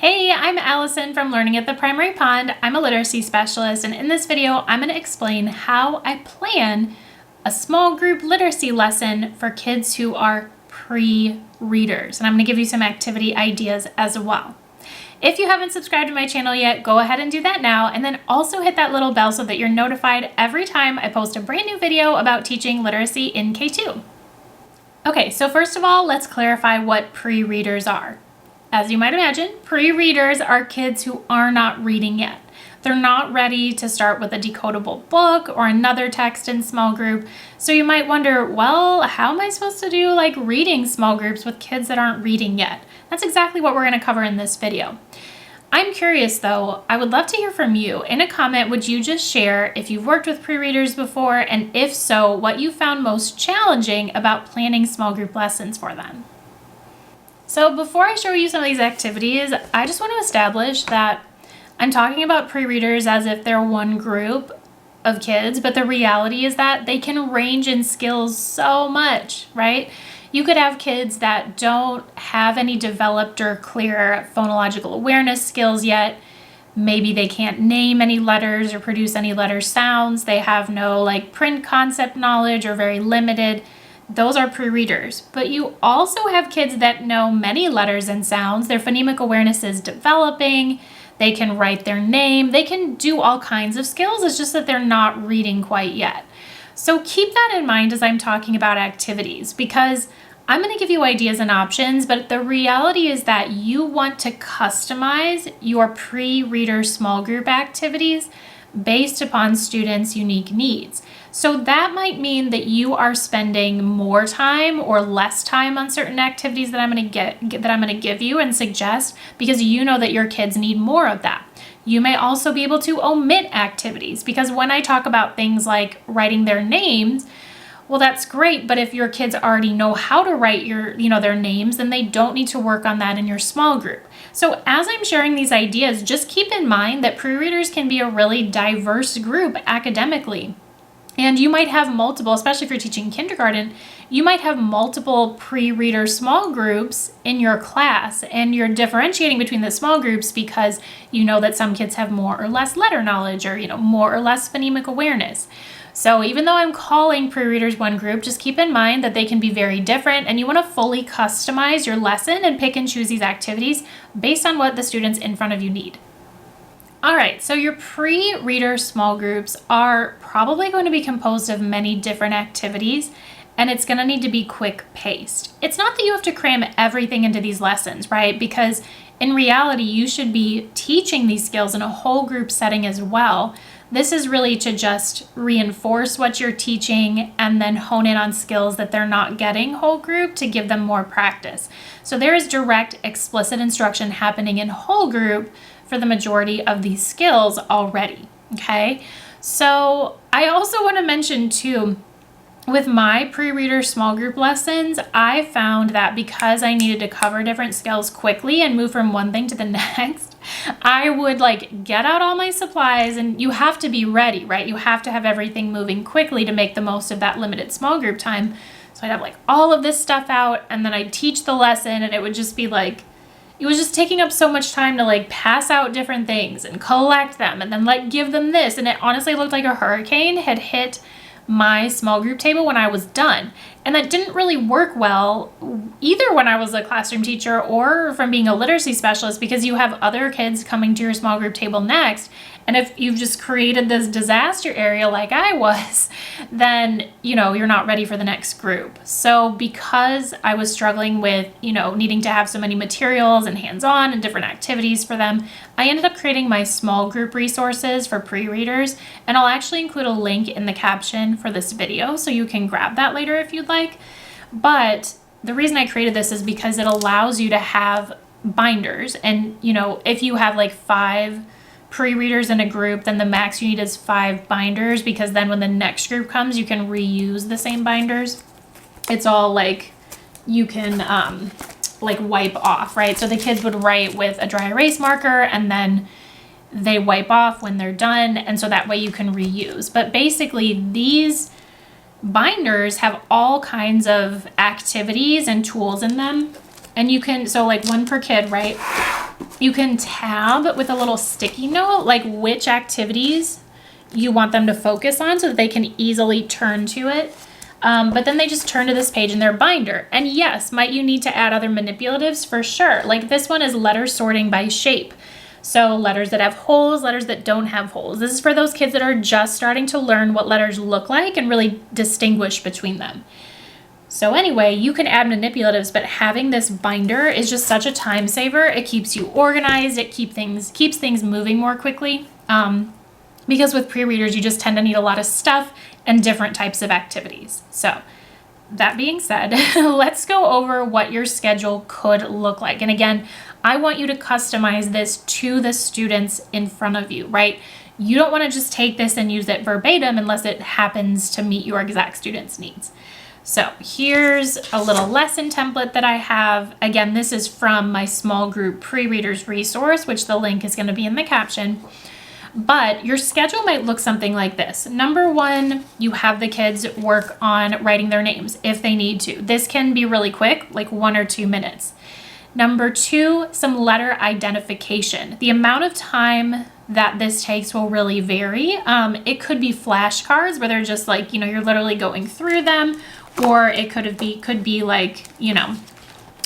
Hey, I'm Allison from Learning at the Primary Pond. I'm a literacy specialist, and in this video, I'm going to explain how I plan a small group literacy lesson for kids who are pre-readers. And I'm going to give you some activity ideas as well. If you haven't subscribed to my channel yet, go ahead and do that now, and then also hit that little bell so that you're notified every time I post a brand new video about teaching literacy in K2. Okay, so first of all, let's clarify what pre-readers are. As you might imagine, pre-readers are kids who are not reading yet. They're not ready to start with a decodable book or another text in small group. So you might wonder, well, how am I supposed to do reading small groups with kids that aren't reading yet? That's exactly what we're going to cover in this video. I'm curious though, I would love to hear from you. In a comment, would you just share if you've worked with pre-readers before, and if so, what you found most challenging about planning small group lessons for them? So before I show you some of these activities, I just want to establish that I'm talking about pre-readers as if they're one group of kids, but the reality is that they can range in skills so much, right? You could have kids that don't have any developed or clear phonological awareness skills yet. Maybe they can't name any letters or produce any letter sounds. They have no print concept knowledge or very limited. Those are pre-readers. But you also have kids that know many letters and sounds. Their phonemic awareness is developing. They can write their name. They can do all kinds of skills. It's just that they're not reading quite yet. So keep that in mind as I'm talking about activities, because I'm going to give you ideas and options, but the reality is that you want to customize your pre-reader small group activities based upon students' unique needs. So that might mean that you are spending more time or less time on certain activities that I'm going to give you and suggest, because you know that your kids need more of that. You may also be able to omit activities, because when I talk about things like writing their names, well, that's great, but if your kids already know how to write their names, then they don't need to work on that in your small group. So as I'm sharing these ideas, just keep in mind that pre-readers can be a really diverse group academically. And you might have multiple, especially if you're teaching kindergarten, you might have multiple pre-reader small groups in your class, and you're differentiating between the small groups because you know that some kids have more or less letter knowledge, or more or less phonemic awareness. So even though I'm calling pre-readers one group, just keep in mind that they can be very different, and you want to fully customize your lesson and pick and choose these activities based on what the students in front of you need. All right, so your pre-reader small groups are probably going to be composed of many different activities, and it's going to need to be quick-paced. It's not that you have to cram everything into these lessons, right? Because in reality, you should be teaching these skills in a whole group setting as well. This is really to just reinforce what you're teaching and then hone in on skills that they're not getting whole group to give them more practice. So there is direct, explicit instruction happening in whole group for the majority of these skills already, okay? So I also want to mention too, with my pre-reader small group lessons, I found that because I needed to cover different skills quickly and move from one thing to the next, I would get out all my supplies, and you have to be ready, right? You have to have everything moving quickly to make the most of that limited small group time. So I'd have all of this stuff out, and then I'd teach the lesson, and it would just be it was just taking up so much time to pass out different things and collect them and then give them this. And it honestly looked like a hurricane had hit my small group table when I was done. And that didn't really work well either when I was a classroom teacher or from being a literacy specialist, because you have other kids coming to your small group table next. And if you've just created this disaster area like I was, then, you're not ready for the next group. So because I was struggling with, needing to have so many materials and hands-on and different activities for them, I ended up creating my small group resources for pre-readers. And I'll actually include a link in the caption for this video, so you can grab that later if you'd like. But the reason I created this is because it allows you to have binders. And, if you have 5 pre-readers in a group, then the max you need is 5 binders, because then when the next group comes, you can reuse the same binders. It's all you can wipe off, right? So the kids would write with a dry erase marker, and then they wipe off when they're done, and so that way you can reuse. But basically these binders have all kinds of activities and tools in them, and you can, so one per kid, right? You can tab with a little sticky note, like which activities you want them to focus on so that they can easily turn to it. But then they just turn to this page in their binder. And yes, might you need to add other manipulatives? For sure. Like this one is letter sorting by shape. So letters that have holes, letters that don't have holes. This is for those kids that are just starting to learn what letters look like and really distinguish between them. So anyway, you can add manipulatives, but having this binder is just such a time saver. It keeps you organized. It keeps things moving more quickly. Because with pre-readers, you just tend to need a lot of stuff and different types of activities. So that being said, let's go over what your schedule could look like. And again, I want you to customize this to the students in front of you, right? You don't want to just take this and use it verbatim unless it happens to meet your exact student's needs. So here's a little lesson template that I have. Again, this is from my small group pre-readers resource, which the link is going to be in the caption. But your schedule might look something like this. Number one, you have the kids work on writing their names if they need to. This can be really quick, like 1 or 2 minutes. Number two, some letter identification. The amount of time that this takes will really vary. It could be flashcards where they're just like, you're literally going through them, or it could be like,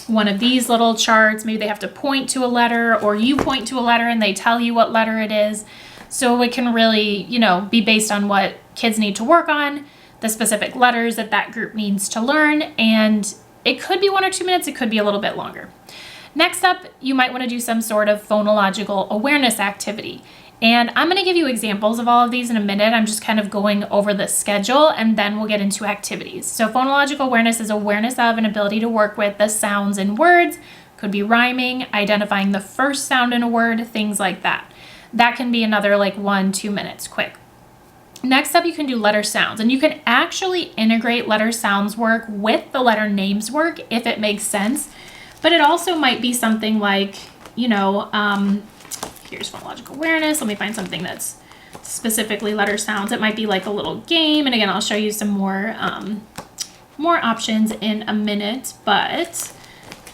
one of these little charts. Maybe they have to point to a letter, or you point to a letter and they tell you what letter it is. So it can really, be based on what kids need to work on, the specific letters that group needs to learn, and it could be 1 or 2 minutes, it could be a little bit longer. Next up, you might want to do some sort of phonological awareness activity. And I'm going to give you examples of all of these in a minute. I'm just kind of going over the schedule and then we'll get into activities. So phonological awareness is awareness of and ability to work with the sounds in words. Could be rhyming, identifying the first sound in a word, things like that. That can be another like 1-2 minutes quick. Next up, you can do letter sounds, and you can actually integrate letter sounds work with the letter names work if it makes sense. But it also might be something like, here's phonological awareness. Let me find something that's specifically letter sounds. It might be like a little game. And again, I'll show you some more options in a minute, but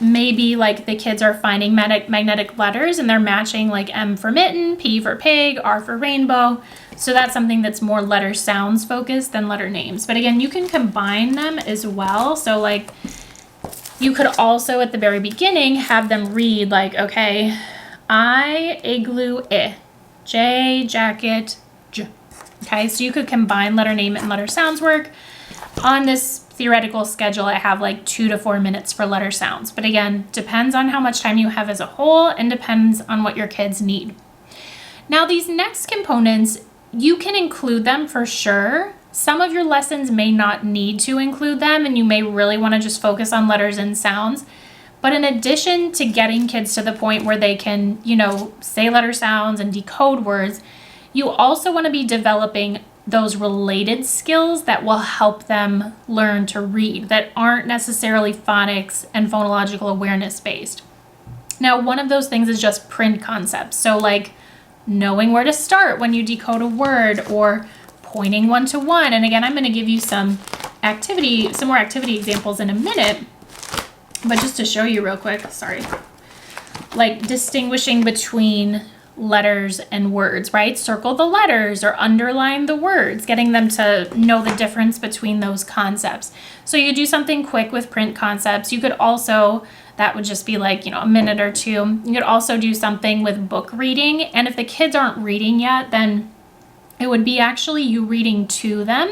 maybe like the kids are finding magnetic letters and they're matching like M for mitten, P for pig, R for rainbow. So that's something that's more letter sounds focused than letter names. But again, you can combine them as well. So like you could also at the very beginning have them read like, okay, I, igloo, J, jacket, J. Okay, so you could combine letter name and letter sounds work. On this theoretical schedule, I have like 2 to 4 minutes for letter sounds. But again, depends on how much time you have as a whole and depends on what your kids need. Now these next components, you can include them for sure. Some of your lessons may not need to include them and you may really want to just focus on letters and sounds. But in addition to getting kids to the point where they can, say letter sounds and decode words, you also want to be developing those related skills that will help them learn to read that aren't necessarily phonics and phonological awareness based. Now, one of those things is just print concepts. So like knowing where to start when you decode a word or pointing 1 to 1. And again, I'm going to give you some more activity examples in a minute, but just to show you real quick, like distinguishing between letters and words, right? Circle the letters or underline the words, getting them to know the difference between those concepts. So you could do something quick with print concepts. You could also, that would just be like, a minute or 2. You could also do something with book reading. And if the kids aren't reading yet, then it would be actually you reading to them.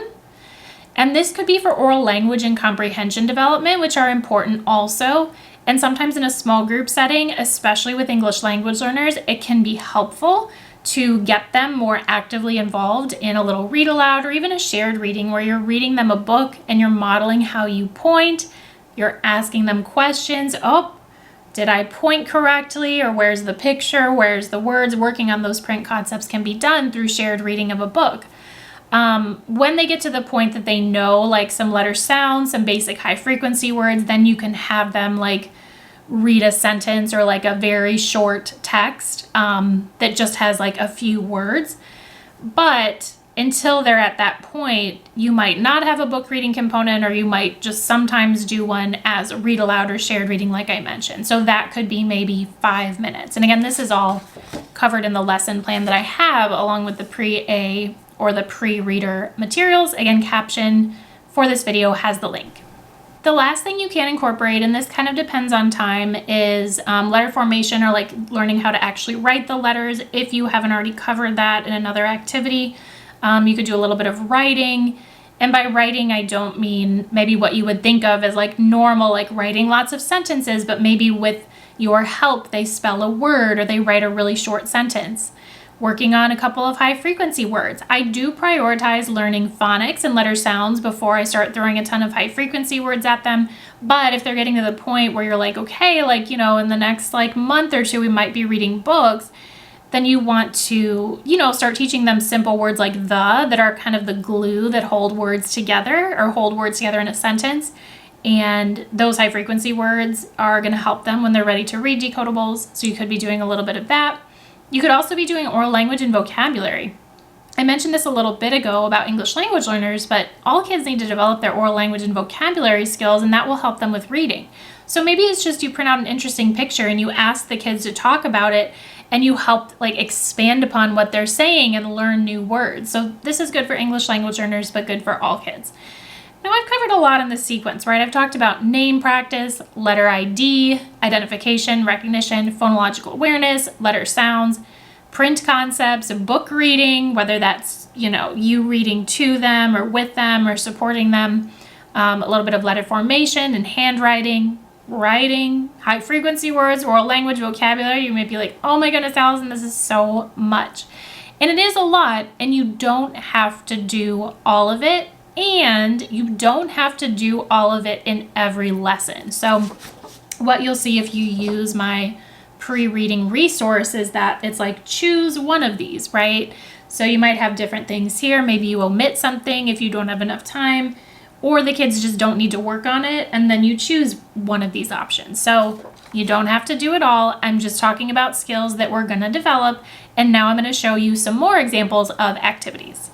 And this could be for oral language and comprehension development, which are important also. And sometimes in a small group setting, especially with English language learners, it can be helpful to get them more actively involved in a little read aloud or even a shared reading where you're reading them a book and you're modeling how you point. You're asking them questions. Oh, did I point correctly? Or where's the picture? Where's the words? Working on those print concepts can be done through shared reading of a book. When they get to the point that they know like some letter sounds, some basic high frequency words, then you can have them like read a sentence or like a very short text that just has like a few words. But until they're at that point, you might not have a book reading component, or you might just sometimes do one as read aloud or shared reading like I mentioned. So that could be maybe 5 minutes. And again, this is all covered in the lesson plan that I have along with the pre-A or the pre-reader materials. Again, caption for this video has the link. The last thing you can incorporate, and this kind of depends on time, is letter formation, or like learning how to actually write the letters. If you haven't already covered that in another activity, you could do a little bit of writing. And by writing, I don't mean maybe what you would think of as like normal, like writing lots of sentences, but maybe with your help, they spell a word or they write a really short sentence. Working on a couple of high frequency words. I do prioritize learning phonics and letter sounds before I start throwing a ton of high frequency words at them. But if they're getting to the point where you're like, okay, like, you know, in the next like month or two, we might be reading books, then you want to, you know, start teaching them simple words like the, that are kind of the glue that hold words together or hold words together in a sentence. And those high frequency words are going to help them when they're ready to read decodables. So you could be doing a little bit of that. You could also be doing oral language and vocabulary. I mentioned this a little bit ago about English language learners, but all kids need to develop their oral language and vocabulary skills, and that will help them with reading. So maybe it's just you print out an interesting picture and you ask the kids to talk about it, and you help like expand upon what they're saying and learn new words. So this is good for English language learners, but good for all kids. Now I've covered a lot in this sequence, right? I've talked about name practice, letter ID, identification, recognition, phonological awareness, letter sounds, print concepts, book reading, whether that's, you know, you reading to them or with them or supporting them, a little bit of letter formation and handwriting, writing, high frequency words, oral language, vocabulary. You may be like, oh my goodness, Allison, this is so much. And it is a lot, and you don't have to do all of it. And you don't have to do all of it in every lesson. So what you'll see if you use my pre-reading resource is that it's like choose one of these, right? So you might have different things here. Maybe you omit something if you don't have enough time, or the kids just don't need to work on it, and then you choose one of these options. So you don't have to do it all. I'm just talking about skills that we're going to develop, and now I'm going to show you some more examples of activities.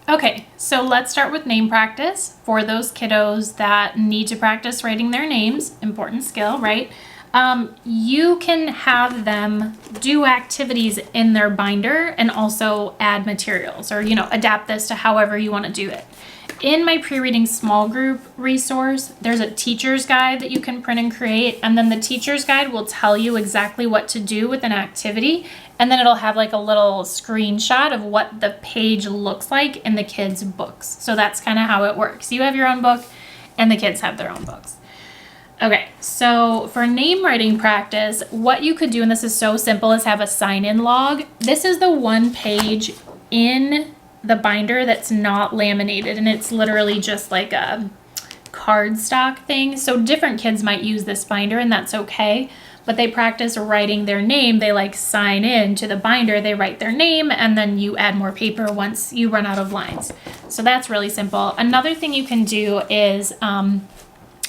Okay, so let's start with name practice for those kiddos that need to practice writing their names. Important skill, right? You can have them do activities in their binder and also add materials, or, you know, adapt this to however you want to do it. In my pre-reading small group resource, there's a teacher's guide that you can print and create, and then the teacher's guide will tell you exactly what to do with an activity, and then it'll have like a little screenshot of what the page looks like in the kids' books. So that's kind of how it works. You have your own book, and the kids have their own books. Okay, so for name writing practice, what you could do, and this is so simple, is have a sign-in log. This is the one page in the binder that's not laminated, and it's literally just like a cardstock thing. So different kids might use this binder, and that's okay, but they practice writing their name. They like sign in to the binder, they write their name, and then you add more paper once you run out of lines. So that's really simple. Another thing you can do is,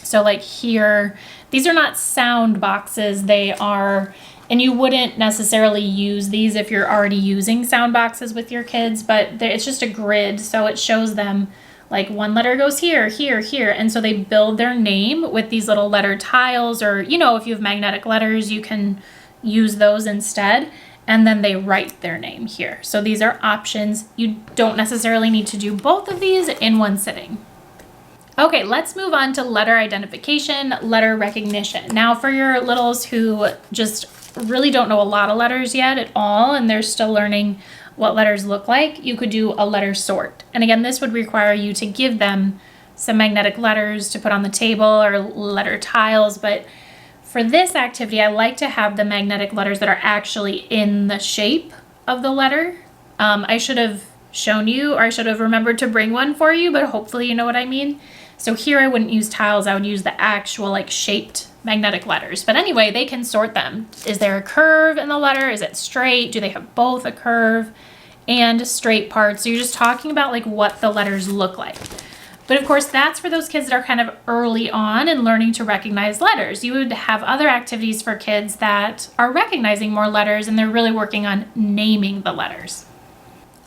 so like here, these are not sound boxes, they are, and you wouldn't necessarily use these if you're already using sound boxes with your kids, but it's just a grid, so it shows them like one letter goes here, here, here, and so they build their name with these little letter tiles, or, you know, if you have magnetic letters, you can use those instead, and then they write their name here. So these are options. You don't necessarily need to do both of these in one sitting. Okay, let's move on to letter identification, letter recognition. Now for your littles who just really don't know a lot of letters yet at all, and they're still learning what letters look like, you could do a letter sort. And again, this would require you to give them some magnetic letters to put on the table or letter tiles, but for this activity, I like to have the magnetic letters that are actually in the shape of the letter. I should have shown you, or I should have remembered to bring one for you, but hopefully you know what I mean. So here I wouldn't use tiles, I would use the actual like shaped magnetic letters. But anyway, they can sort them. Is there a curve in the letter? Is it straight? Do they have both a curve and straight parts? So you're just talking about like what the letters look like. But of course, that's for those kids that are kind of early on and learning to recognize letters. You would have other activities for kids that are recognizing more letters and they're really working on naming the letters.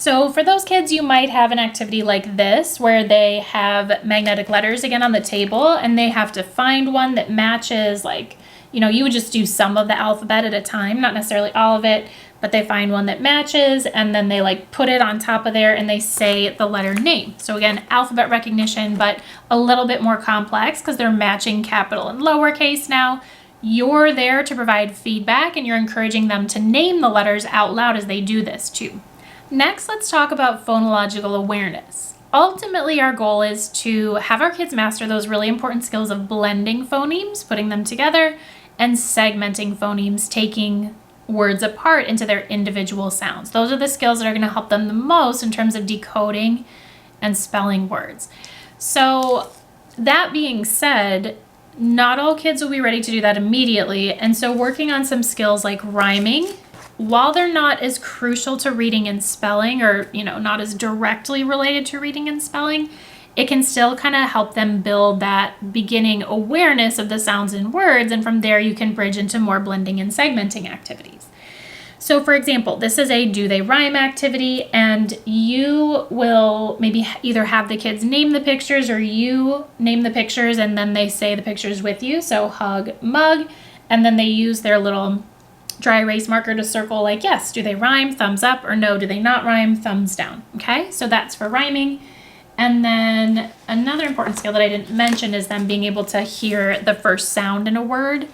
So for those kids, you might have an activity like this where they have magnetic letters again on the table and they have to find one that matches, like, you would just do some of the alphabet at a time, not necessarily all of it, but they find one that matches and then they like put it on top of there and they say the letter name. So again, alphabet recognition, but a little bit more complex because they're matching capital and lowercase now. You're there to provide feedback and you're encouraging them to name the letters out loud as they do this too. Next, let's talk about phonological awareness. Ultimately, our goal is to have our kids master those really important skills of blending phonemes, putting them together, and segmenting phonemes, taking words apart into their individual sounds. Those are the skills that are going to help them the most in terms of decoding and spelling words. So that being said, not all kids will be ready to do that immediately. And so working on some skills like rhyming, while they're not as crucial to reading and spelling or, not as directly related to reading and spelling, it can still kind of help them build that beginning awareness of the sounds in words. And from there, you can bridge into more blending and segmenting activities. So for example, this is a do they rhyme activity, and you will maybe either have the kids name the pictures or you name the pictures and then they say the pictures with you. So hug, mug, and then they use their little dry erase marker to circle like, yes, do they rhyme, thumbs up, or no, do they not rhyme, thumbs down. Okay, so that's for rhyming. And then another important skill that I didn't mention is them being able to hear the first sound in a word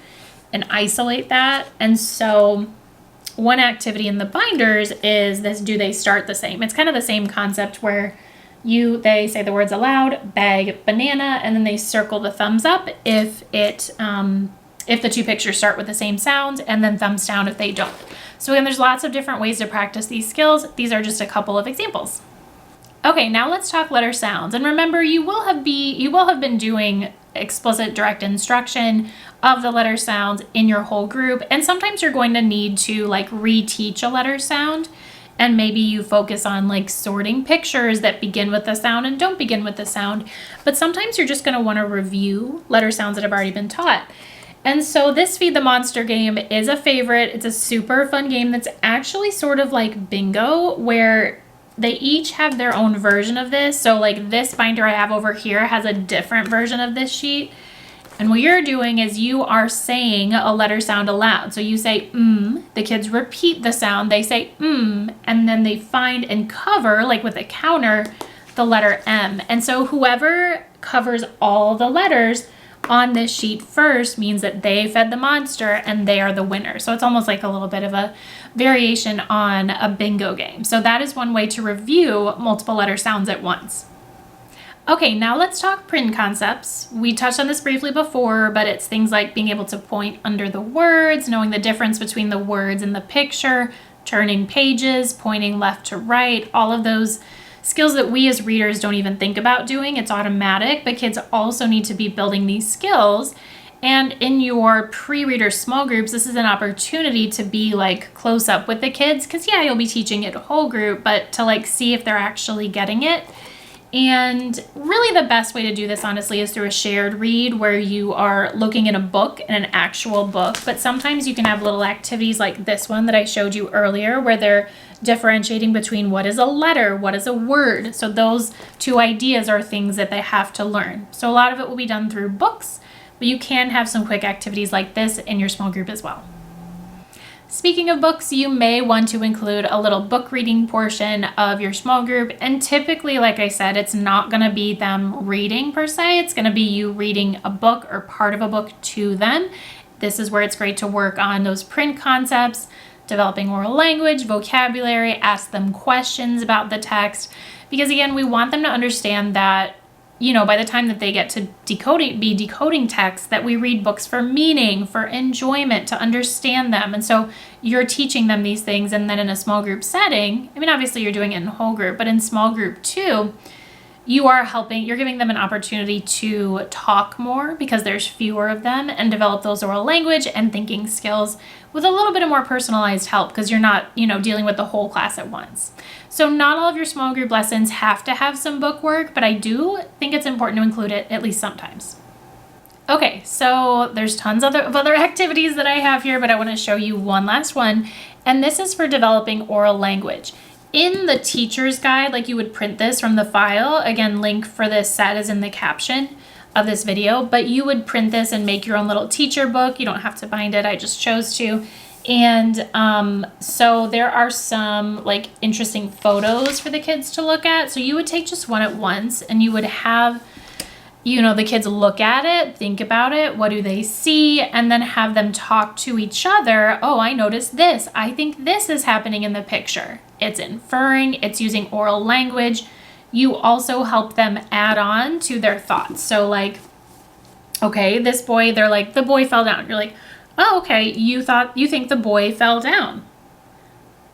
and isolate that. And so one activity in the binders is this, do they start the same? It's kind of the same concept where they say the words aloud, bag, banana, and then they circle the thumbs up if the two pictures start with the same sound, and then thumbs down if they don't. So again, there's lots of different ways to practice these skills. These are just a couple of examples. Okay, now let's talk letter sounds. And remember, you will have been doing explicit direct instruction of the letter sounds in your whole group. And sometimes you're going to need to like reteach a letter sound. And maybe you focus on like sorting pictures that begin with the sound and don't begin with the sound. But sometimes you're just going to want to review letter sounds that have already been taught. And so this Feed the Monster game is a favorite. It's a super fun game that's actually sort of like bingo, where they each have their own version of this. So like this binder I have over here has a different version of this sheet. And what you're doing is you are saying a letter sound aloud. So you say, the kids repeat the sound, they say, and then they find and cover, like with a counter, the letter M. And so whoever covers all the letters on this sheet first means that they fed the monster and they are the winner. So it's almost like a little bit of a variation on a bingo game. So that is one way to review multiple letter sounds at once. Okay, now let's talk print concepts. We touched on this briefly before, but it's things like being able to point under the words, knowing the difference between the words and the picture, turning pages, pointing left to right, all of those skills that we as readers don't even think about doing. It's automatic, but kids also need to be building these skills. And in your pre-reader small groups, this is an opportunity to be like close up with the kids, because you'll be teaching it a whole group, but to like see if they're actually getting it. And really the best way to do this, honestly, is through a shared read where you are looking in a book, in an actual book. But sometimes you can have little activities like this one that I showed you earlier, where they're differentiating between what is a letter, what is a word. So those two ideas are things that they have to learn. So a lot of it will be done through books, but you can have some quick activities like this in your small group as well. Speaking of books, you may want to include a little book reading portion of your small group. And typically, like I said, it's not going to be them reading per se. It's going to be you reading a book or part of a book to them. This is where it's great to work on those print concepts, developing oral language, vocabulary, ask them questions about the text. Because again, we want them to understand that, by the time that they get to decoding text, that we read books for meaning, for enjoyment, to understand them. And so you're teaching them these things. And then in a small group setting, obviously you're doing it in a whole group, but in small group too, you're giving them an opportunity to talk more because there's fewer of them, and develop those oral language and thinking skills with a little bit of more personalized help, because you're not, dealing with the whole class at once. So not all of your small group lessons have to have some book work, but I do think it's important to include it at least sometimes. Okay, so there's tons of other activities that I have here, but I want to show you one last one, and this is for developing oral language. in the teacher's guide, like you would print this from the file, again, link for this set is in the caption of this video, but you would print this and make your own little teacher book. You don't have to bind it, I just chose to. And so there are some like interesting photos for the kids to look at. So you would take just one at once and you would have, you know, the kids look at it, think about it, what do they see, and then have them talk to each other. Oh, I noticed this. I think this is happening in the picture. It's inferring, it's using oral language. You also help them add on to their thoughts. So like, okay, this boy, they're like, the boy fell down. You're like, oh, okay, you think the boy fell down.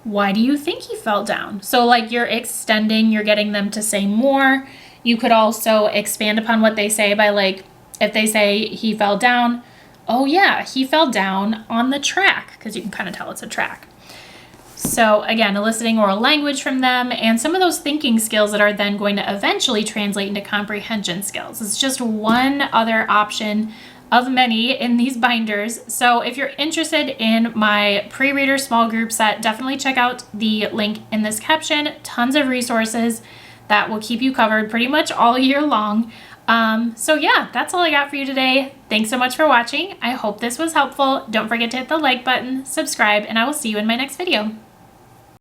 Why do you think he fell down? So like you're extending, you're getting them to say more. You could also expand upon what they say by like, if they say he fell down, oh yeah, he fell down on the track, because you can kind of tell it's a track. So again, eliciting oral language from them and some of those thinking skills that are then going to eventually translate into comprehension skills. It's just one other option of many in these binders. So if you're interested in my pre-reader small group set, definitely check out the link in this caption. Tons of resources that will keep you covered pretty much all year long. So yeah, that's all I got for you today. Thanks so much for watching. I hope this was helpful. Don't forget to hit the like button, subscribe, and I will see you in my next video.